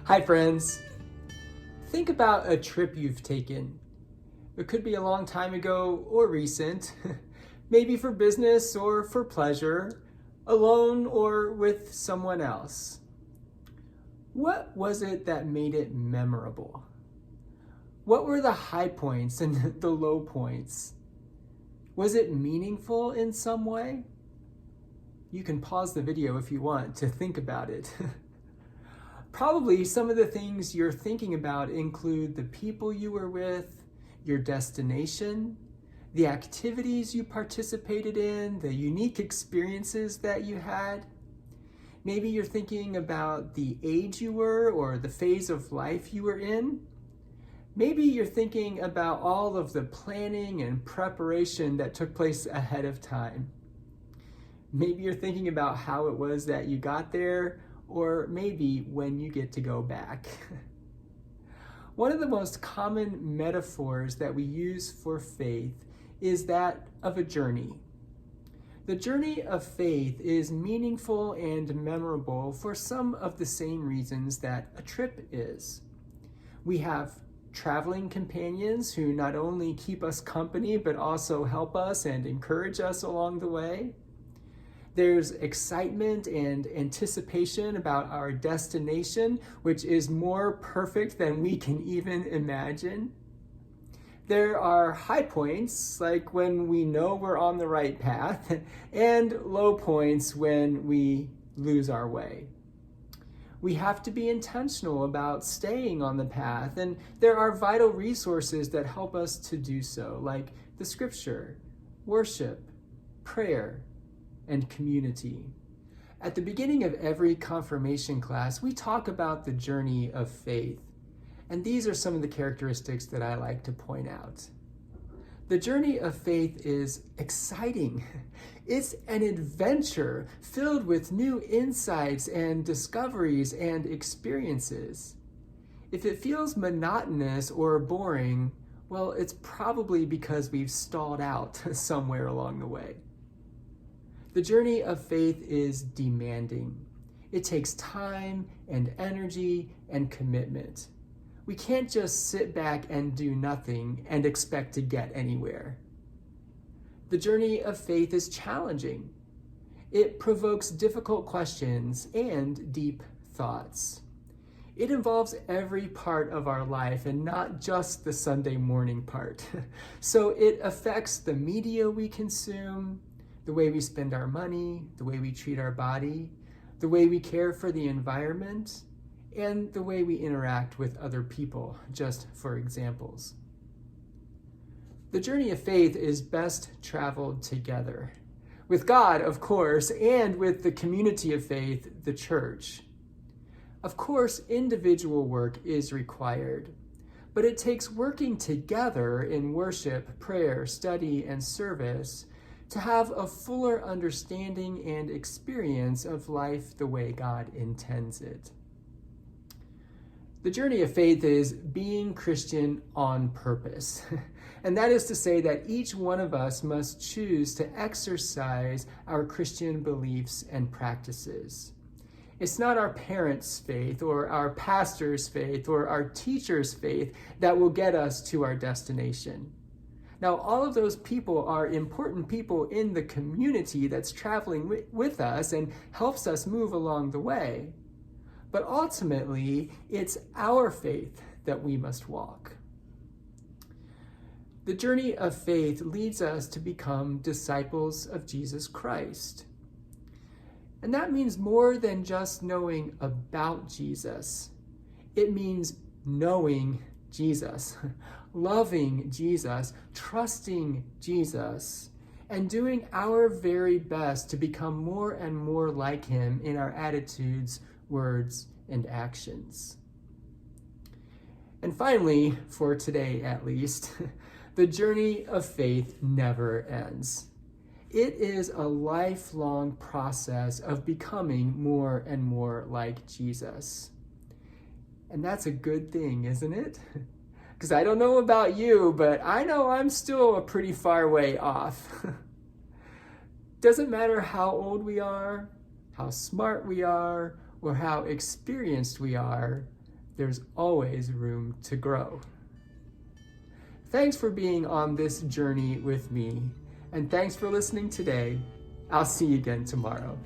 Hi friends. Think about a trip you've taken. It could be a long time ago or recent, maybe for business or for pleasure, alone or with someone else. What was it that made it memorable? What were the high points and the low points? Was it meaningful in some way? You can pause the video if you want to think about it. Probably some of the things you're thinking about include the people you were with, your destination, the activities you participated in, the unique experiences that you had. Maybe you're thinking about the age you were or the phase of life you were in. Maybe you're thinking about all of the planning and preparation that took place ahead of time. Maybe you're thinking about how it was that you got there, or maybe when you get to go back. One of the most common metaphors that we use for faith is that of a journey. The journey of faith is meaningful and memorable for some of the same reasons that a trip is. We have traveling companions who not only keep us company, but also help us and encourage us along the way. There's excitement and anticipation about our destination, which is more perfect than we can even imagine. There are high points, like when we know we're on the right path, and low points when we lose our way. We have to be intentional about staying on the path, and there are vital resources that help us to do so, like the scripture, worship, prayer, and community. At the beginning of every confirmation class, we talk about the journey of faith, and these are some of the characteristics that I like to point out. The journey of faith is exciting. It's an adventure filled with new insights and discoveries and experiences. If it feels monotonous or boring, well, it's probably because we've stalled out somewhere along the way. The journey of faith is demanding. It takes time and energy and commitment. We can't just sit back and do nothing and expect to get anywhere. The journey of faith is challenging. It provokes difficult questions and deep thoughts. It involves every part of our life and not just the Sunday morning part. So it affects the media we consume, the way we spend our money, the way we treat our body, the way we care for the environment, and the way we interact with other people, just for examples. The journey of faith is best traveled together, with God, of course, and with the community of faith, the church. Of course, individual work is required, but it takes working together in worship, prayer, study, and service to have a fuller understanding and experience of life the way God intends it. The journey of faith is being Christian on purpose. And that is to say that each one of us must choose to exercise our Christian beliefs and practices. It's not our parents' faith or our pastor's faith or our teacher's faith that will get us to our destination. Now, all of those people are important people in the community that's traveling with us and helps us move along the way. But ultimately, it's our faith that we must walk. The journey of faith leads us to become disciples of Jesus Christ. And that means more than just knowing about Jesus. It means knowing Jesus, loving Jesus, trusting Jesus, and doing our very best to become more and more like him in our attitudes, words, and actions. And finally, for today at least, the journey of faith never ends. It is a lifelong process of becoming more and more like Jesus. And that's a good thing, isn't it? Because I don't know about you, but I know I'm still a pretty far way off. Doesn't matter how old we are, how smart we are, or how experienced we are, there's always room to grow. Thanks for being on this journey with me, and thanks for listening today. I'll see you again tomorrow.